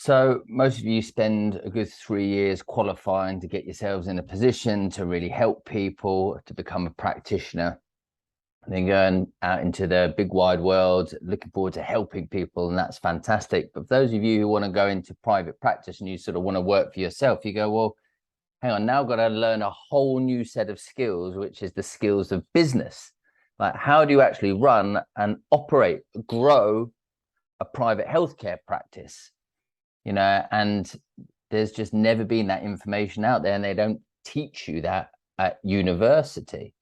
So most of you spend a good 3 years qualifying to get yourselves in a position to really help people to become a practitioner, and then going out into the big wide world, looking forward to helping people, and that's fantastic. But for those of you who want to go into private practice and you sort of want to work for yourself, you go, well, hang on, now I've got to learn a whole new set of skills, which is the skills of business. Like, how do you actually run and operate, grow a private healthcare practice? And there's just never been that information out there, and they don't teach you that at university.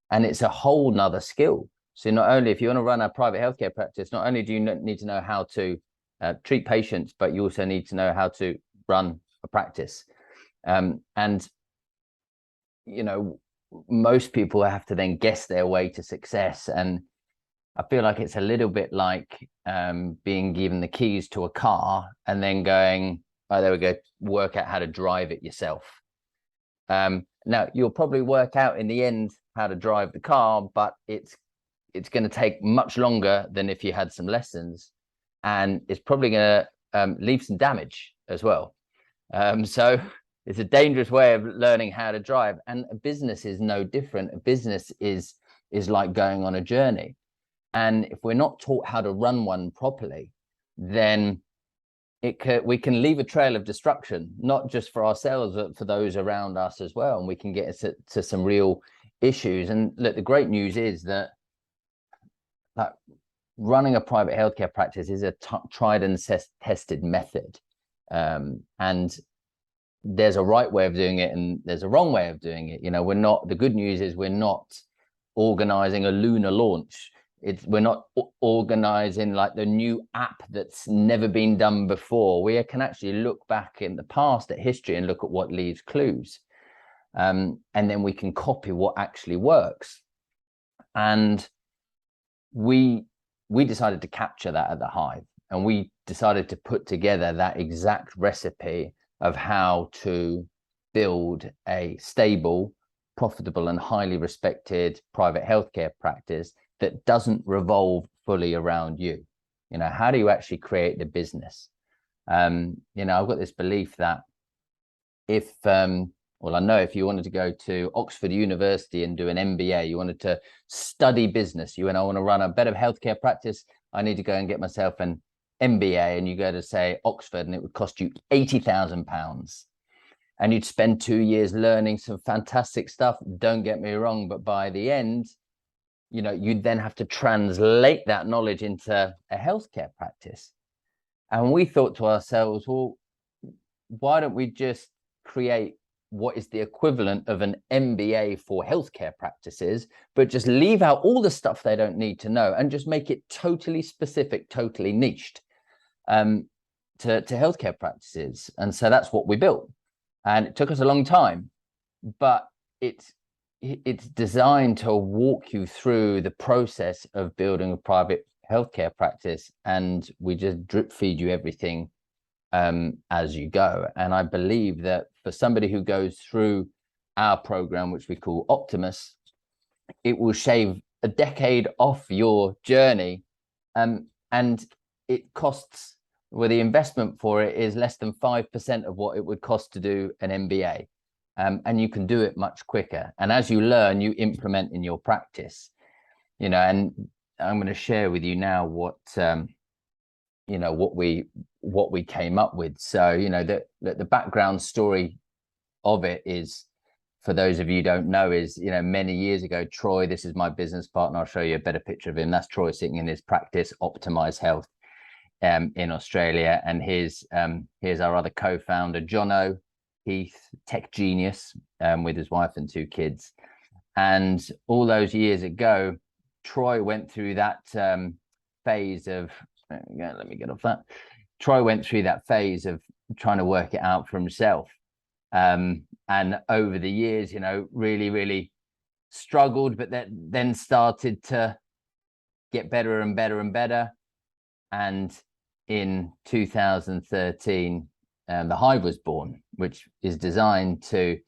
And it's a whole nother skill. So not only, if you want to run a private healthcare practice, not only do you need to know how to treat patients, but you also need to know how to run a practice. And most people have to then guess their way to success. And I feel like it's a little bit like being given the keys to a car and then going, oh, there we go, work out how to drive it yourself. Now, you'll probably work out in the end how to drive the car, but it's going to take much longer than if you had some lessons, and it's probably going to leave some damage as well. So it's a dangerous way of learning how to drive, and a business is no different. A business is like going on a journey. And if we're not taught how to run one properly, then we can leave a trail of destruction, not just for ourselves, but for those around us as well. And we can get to some real issues. And look, the great news is that running a private healthcare practice is a tried and tested method. And there's a right way of doing it, and there's a wrong way of doing it. The good news is we're not organizing a lunar launch. We're not organizing like the new app that's never been done before. We can actually look back in the past at history and look at what leaves clues. And then we can copy what actually works. And we decided to capture that at the Hive, and we decided to put together that exact recipe of how to build a stable, profitable, and highly respected private healthcare practice that doesn't revolve fully around you. How do you actually create the business? I've got this belief that I know if you wanted to go to Oxford University and do an MBA, you wanted to study business, I want to run a better healthcare practice, I need to go and get myself an MBA, and you go to, say, Oxford, and it would cost you £80,000. And you'd spend 2 years learning some fantastic stuff. Don't get me wrong, but by the end, you'd then have to translate that knowledge into a healthcare practice. And we thought to ourselves, well, why don't we just create what is the equivalent of an MBA for healthcare practices, but just leave out all the stuff they don't need to know and just make it totally specific, totally niched to healthcare practices. And so that's what we built. And it took us a long time, but it's designed to walk you through the process of building a private healthcare practice, and we just drip feed you everything as you go. And I believe that for somebody who goes through our program, which we call Optimus, it will shave a decade off your journey, and it costs, the investment for it is less than 5% of what it would cost to do an MBA. And you can do it much quicker. And as you learn, you implement in your practice, and I'm going to share with you now what we came up with. So, the background story of it is, for those of you who don't know, is, many years ago, Troy, this is my business partner. I'll show you a better picture of him. That's Troy sitting in his practice, Optimize Health, in Australia. And here's our other co-founder, Jono Heath, tech genius, with his wife and 2 kids. And all those years ago, Troy went through that phase of, let me get off that. Troy went through that phase of trying to work it out for himself. And over the years, really, really struggled, but then started to get better and better and better. And in 2013, the Hive was born, which is designed to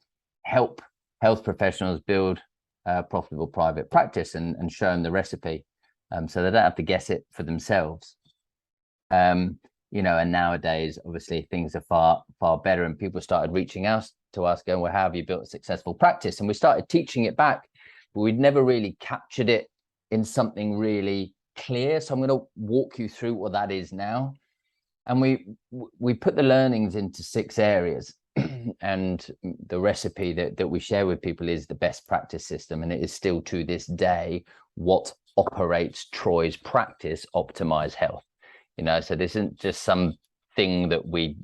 help health professionals build a profitable private practice and show them the recipe, so they don't have to guess it for themselves. you know, and nowadays, obviously, things are far, far better. And people started reaching out to us going, well, how have you built a successful practice? And we started teaching it back, but we'd never really captured it in something really clear. So I'm going to walk you through what that is now. And we put the learnings into 6 areas. And the recipe that we share with people is the best practice system. And it is still to this day what operates Troy's practice, Optimize Health. You know, so this isn't just some thing that we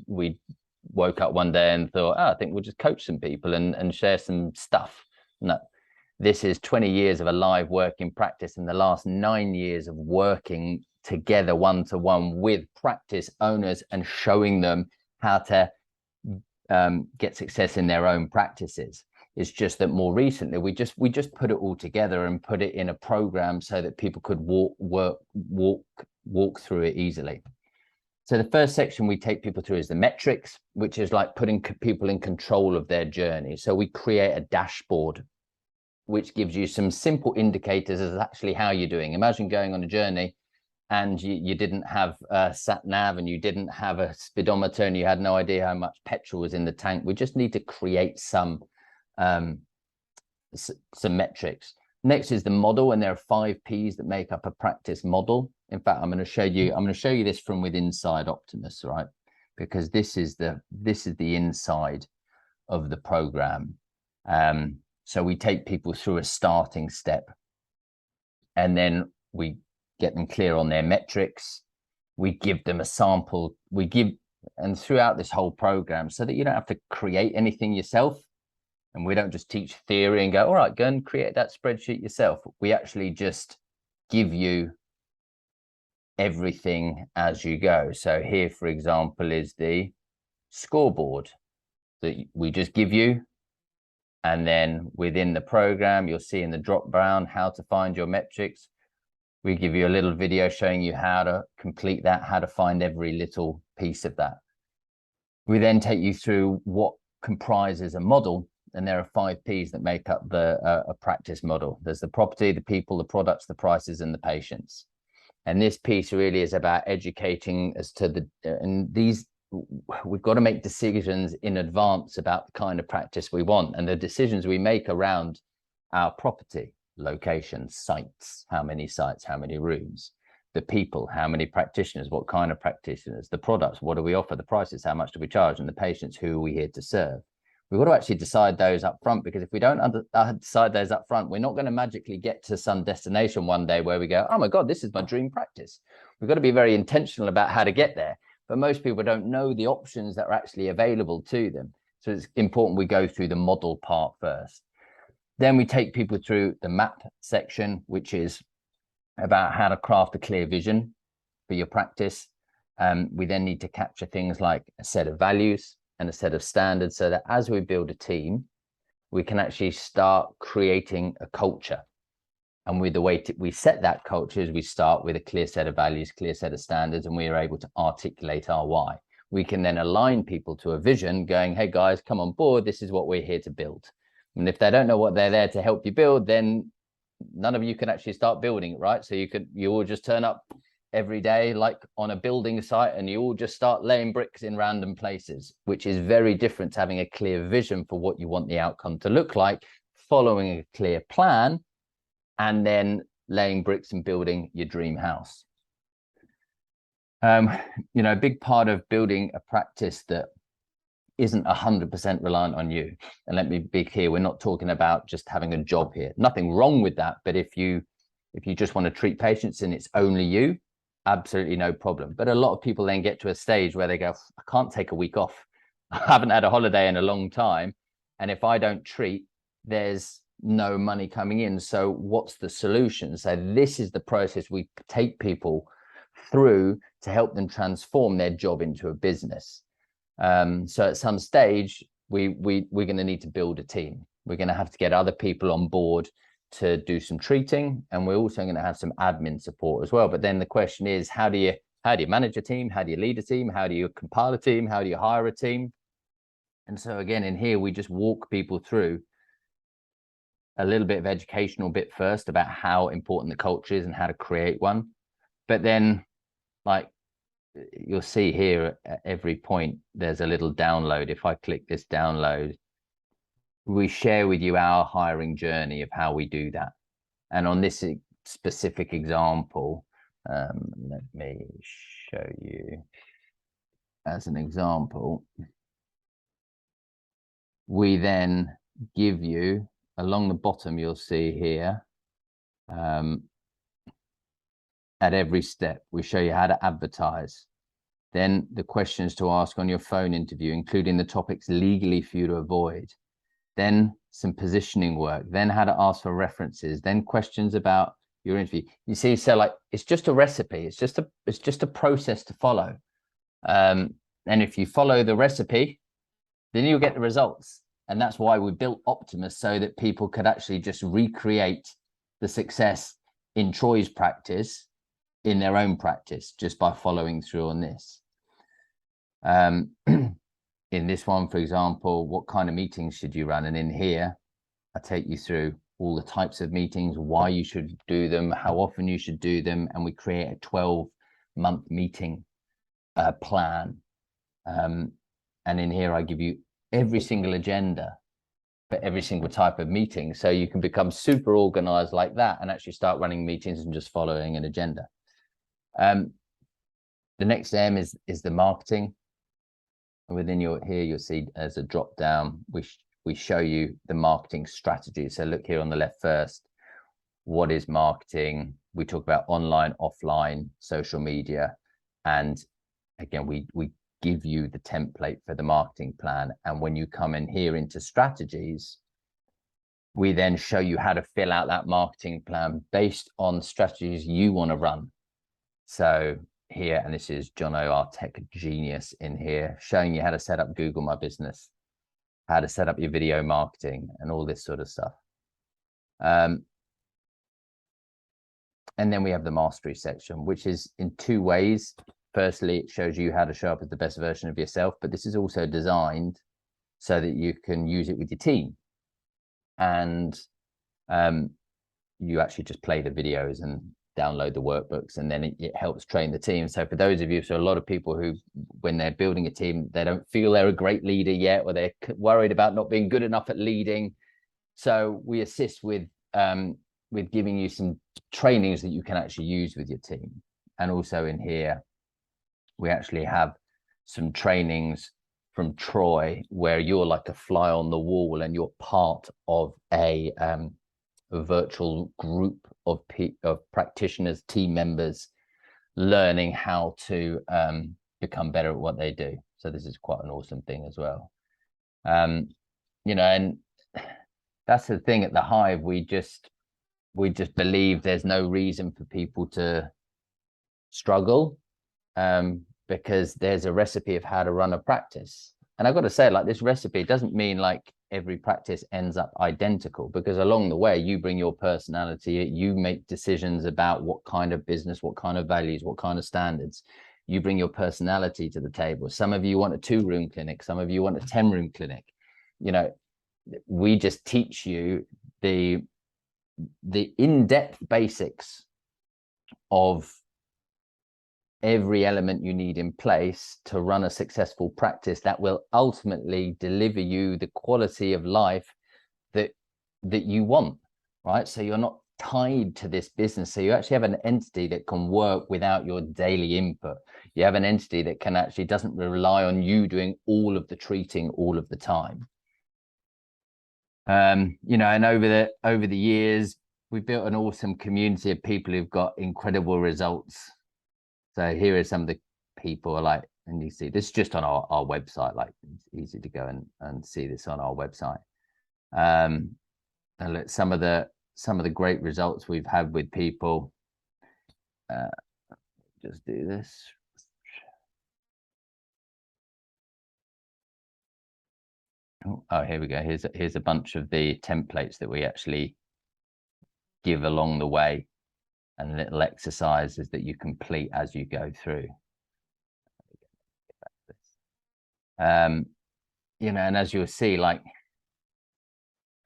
woke up one day and thought, oh, I think we'll just coach some people and share some stuff. No, this is 20 years of a live working practice, and the last 9 years of working together one-to-one with practice owners and showing them how to get success in their own practices. It's just that more recently we just put it all together and put it in a program so that people could walk through it easily. So the first section we take people through is the metrics, which is like putting people in control of their journey. So we create a dashboard which gives you some simple indicators as actually how you're doing. Imagine going on a journey and you didn't have a sat nav and you didn't have a speedometer and you had no idea how much petrol was in the tank. We just need to create some metrics. Next is the model, and there are 5 P's that make up a practice model. In fact, I'm going to show you this from within inside Optimus, right? Because this is the inside of the program. So we take people through a starting step, and then we get them clear on their metrics. We give them a sample. And throughout this whole program, so that you don't have to create anything yourself, and we don't just teach theory and go, all right, go and create that spreadsheet yourself. We actually just give you everything as you go. So here, for example, is the scoreboard that we just give you. And then within the program, you'll see in the drop down how to find your metrics. We give you a little video showing you how to complete that, how to find every little piece of that. We then take you through what comprises a model, and there are 5 P's that make up a practice model. There's the property, the people, the products, the prices, and the patients. And this piece really is about educating as to we've got to make decisions in advance about the kind of practice we want, and the decisions we make around our property, location, sites, how many rooms, the people, how many practitioners, what kind of practitioners, the products, what do we offer, the prices, how much do we charge, and the patients, who are we here to serve. We've got to actually decide those up front, because if we don't decide those up front, we're not going to magically get to some destination one day where we go, oh my God, this is my dream practice. We've got to be very intentional about how to get there. But most people don't know the options that are actually available to them. So it's important we go through the model part first. Then we take people through the map section, which is about how to craft a clear vision for your practice. We then need to capture things like a set of values and a set of standards, so that as we build a team, we can actually start creating a culture. And with the way we set that culture is we start with a clear set of values, clear set of standards, and we are able to articulate our why. We can then align people to a vision going, hey guys, come on board. This is what we're here to build. And if they don't know what they're there to help you build, then none of you can actually start building it, right? So you all just turn up every day like on a building site, and you all just start laying bricks in random places, which is very different to having a clear vision for what you want the outcome to look like, following a clear plan, and then laying bricks and building your dream house. You know, a big part of building a practice that isn't 100% reliant on you. And let me be clear, we're not talking about just having a job here. Nothing wrong with that. But if you just want to treat patients and it's only you, absolutely no problem. But a lot of people then get to a stage where they go, I can't take a week off. I haven't had a holiday in a long time. And if I don't treat, there's no money coming in. So what's the solution? So this is the process we take people through to help them transform their job into a business. So at some stage, we're going to need to build a team. We're going to have to get other people on board to do some treating, and we're also going to have some admin support as well. But then the question is, how do you manage a team? How do you lead a team? How do you compile a team? How do you hire a team? And so again, in here, we just walk people through a little bit of educational bit first about how important the culture is and how to create one. But then, like, you'll see here at every point, there's a little download. If I click this download, we share with you our hiring journey of how we do that. And on this specific example, let me show you as an example. We then give you, along the bottom, you'll see here, at every step, we show you how to advertise. Then the questions to ask on your phone interview, including the topics legally for you to avoid. Then some positioning work, then how to ask for references, then questions about your interview. You see, so like, it's just a recipe. It's just a process to follow. And if you follow the recipe, then you'll get the results. And that's why we built Optimus, so that people could actually just recreate the success in Troy's practice in their own practice, just by following through on this. In this one, for example, what kind of meetings should you run? And in here, I take you through all the types of meetings, why you should do them, how often you should do them. And we create a 12-month meeting plan. And in here, I give you every single agenda for every single type of meeting. So you can become super organized like that and actually start running meetings and just following an agenda. The next M is the marketing. And within here, you'll see as a drop down, we show you the marketing strategy. So look here on the left first. What is marketing? We talk about online, offline, social media. And again, we give you the template for the marketing plan. And when you come in here into strategies, we then show you how to fill out that marketing plan based on strategies you want to run. So here, and this is John O, our tech genius in here, showing you how to set up Google My Business, how to set up your video marketing and all this sort of stuff. And then we have the mastery section, which is in two ways. Firstly, it shows you how to show up as the best version of yourself, but this is also designed so that you can use it with your team. And you actually just play the videos and download the workbooks, and then it helps train the team. So for those of you, so a lot of people who, when they're building a team, they don't feel they're a great leader yet, or they're worried about not being good enough at leading. So we assist with giving you some trainings that you can actually use with your team. And also in here, we actually have some trainings from Troy where you're like a fly on the wall and you're part of a virtual group of practitioners, team members, learning how to become better at what they do. So this is quite an awesome thing as well. You know, and that's the thing at the Hive, we just believe there's no reason for people to struggle, because there's a recipe of how to run a practice. And I've got to say, like, this recipe doesn't mean like every practice ends up identical, because along the way you bring your personality, you make decisions about what kind of business, what kind of values, what kind of standards. You bring your personality to the table. Some of you want a 2-room clinic, some of you want a 10-room clinic. You know, we just teach you the in-depth basics of every element you need in place to run a successful practice that will ultimately deliver you the quality of life that you want, right? So you're not tied to this business. So you actually have an entity that can work without your daily input. You have an entity that can actually doesn't rely on you doing all of the treating all of the time. You know, and over the years, we've built an awesome community of people who've got incredible results. So here are some of the people, like, and you see this is just on our website, like it's easy to go and see this on our website. And look, some of the great results we've had with people. Just do this. Oh, here we go. Here's a bunch of the templates that we actually give along the way, and little exercises that you complete as you go through. You know, and as you'll see, like,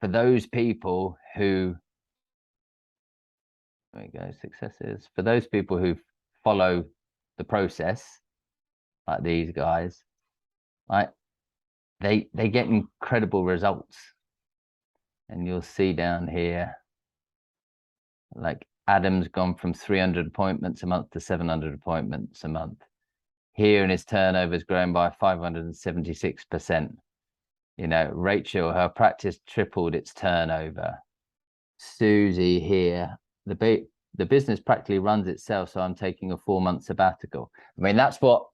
for those people who, there we go, successes, for those people who follow the process, like these guys, right? They get incredible results. And you'll see down here, like Adam's gone from 300 appointments a month to 700 appointments a month. Here, and his turnover's grown by 576%. You know, Rachel, her practice tripled its turnover. Susie here, the business practically runs itself, so I'm taking a 4-month sabbatical. I mean, that's what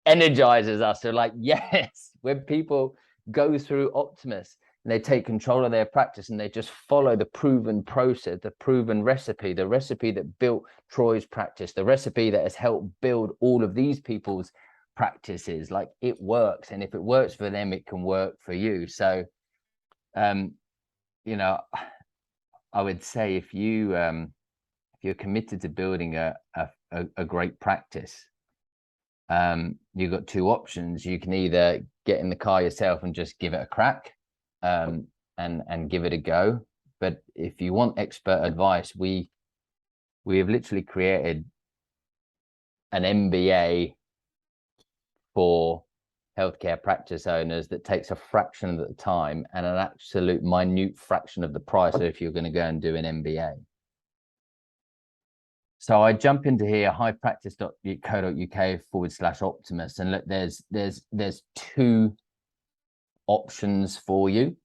energizes us. They're like, yes, when people go through Optimus and they take control of their practice and they just follow the proven process, the proven recipe, the recipe that built Troy's practice, the recipe that has helped build all of these people's practices, like it works. And if it works for them, it can work for you. So, you know, I would say if you're committed to building a great practice, you've got two options. You can either get in the car yourself and just give it a crack, and give it a go. But if you want expert advice, we have literally created an MBA for healthcare practice owners that takes a fraction of the time and an absolute minute fraction of the price if you're going to go and do an MBA. So I jump into here, highpractice.co.uk/Optimus, and look, there's two options for you.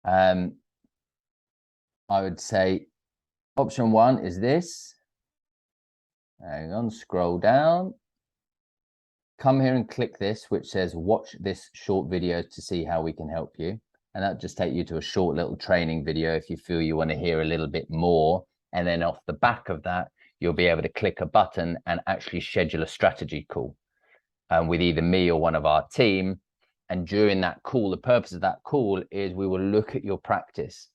I would say option one is this. Hang on, scroll down. Come here and click this, which says watch this short video to see how we can help you. And that'll just take you to a short little training video if you feel you want to hear a little bit more. And then off the back of that, you'll be able to click a button and actually schedule a strategy call with either me or one of our team. And during that call, the purpose of that call is we will look at your practice.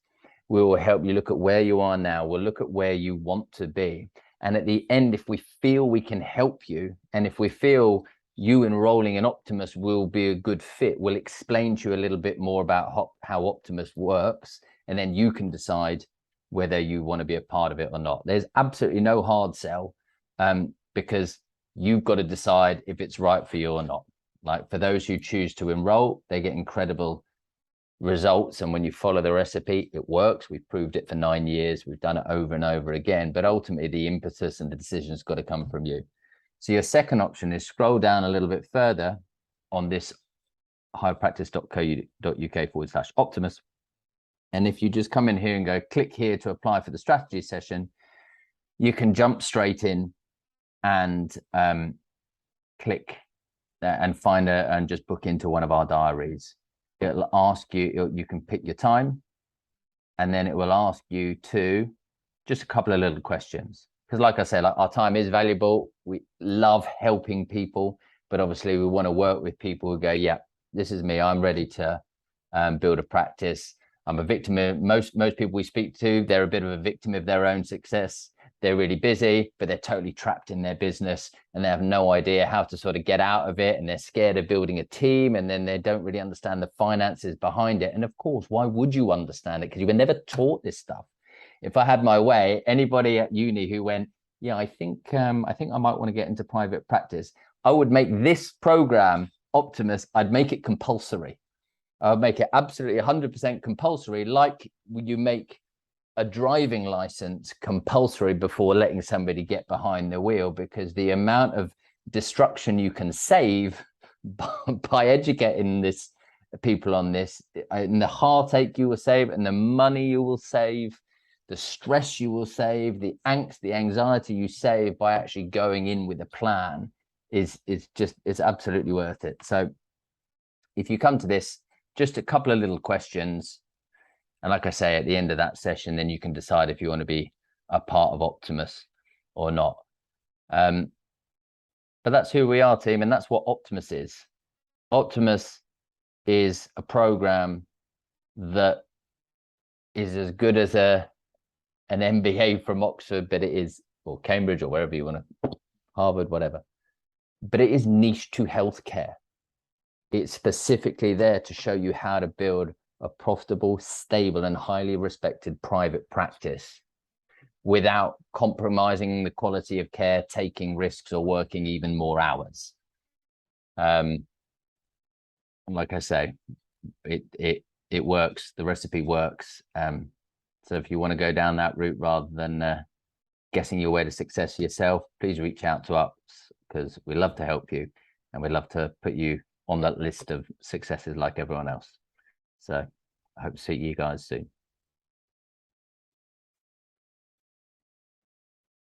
We will help you look at where you are now. We'll look at where you want to be. And at the end, if we feel we can help you, and if we feel you enrolling in Optimus will be a good fit, we'll explain to you a little bit more about how Optimus works. And then you can decide whether you want to be a part of it or not. There's absolutely no hard sell, because you've got to decide if it's right for you or not. Like for those who choose to enroll, they get incredible results. And when you follow the recipe, it works. We've proved it for 9 years. We've done it over and over again, but ultimately the impetus and the decision has got to come from you. So your second option is scroll down a little bit further on this highpractice.co.uk/Optimus. And if you just come in here and go, click here to apply for the strategy session, you can jump straight in and click and find and just book into one of our diaries. It'll ask you, you can pick your time, and then it will ask you to just a couple of little questions. Because like I said, like our time is valuable. We love helping people, but obviously we want to work with people who go, yeah, this is me. I'm ready to build a practice. I'm a victim of most people we speak to. They're a bit of a victim of their own success. They're really busy, but they're totally trapped in their business and they have no idea how to sort of get out of it. And they're scared of building a team, and then they don't really understand the finances behind it. And of course, why would you understand it? Because you were never taught this stuff. If I had my way, anybody at uni who went, yeah, I think I might want to get into private practice, I would make this program, Optimus, I'd make it compulsory. I would make it absolutely 100% compulsory, like you make a driving license compulsory before letting somebody get behind the wheel, because the amount of destruction you can save by educating people on this, and the heartache you will save, and the money you will save, the stress you will save, the angst, the anxiety you save by actually going in with a plan is absolutely worth it. So if you come to this, just a couple of little questions. And like I say, at the end of that session, then you can decide if you want to be a part of Optimus or not. But that's who we are, team. And that's what Optimus is. Optimus is a program that is as good as an MBA from Oxford, but it is, or Cambridge, or wherever you want to, Harvard, whatever. But it is niche to healthcare. It's specifically there to show you how to build a profitable, stable, and highly respected private practice without compromising the quality of care, taking risks, or working even more hours. Like I say, it works. The recipe works. So if you want to go down that route rather than guessing your way to success yourself, please reach out to us, because we love to help you and we'd love to put you on that list of successes like everyone else. So I hope to see you guys soon.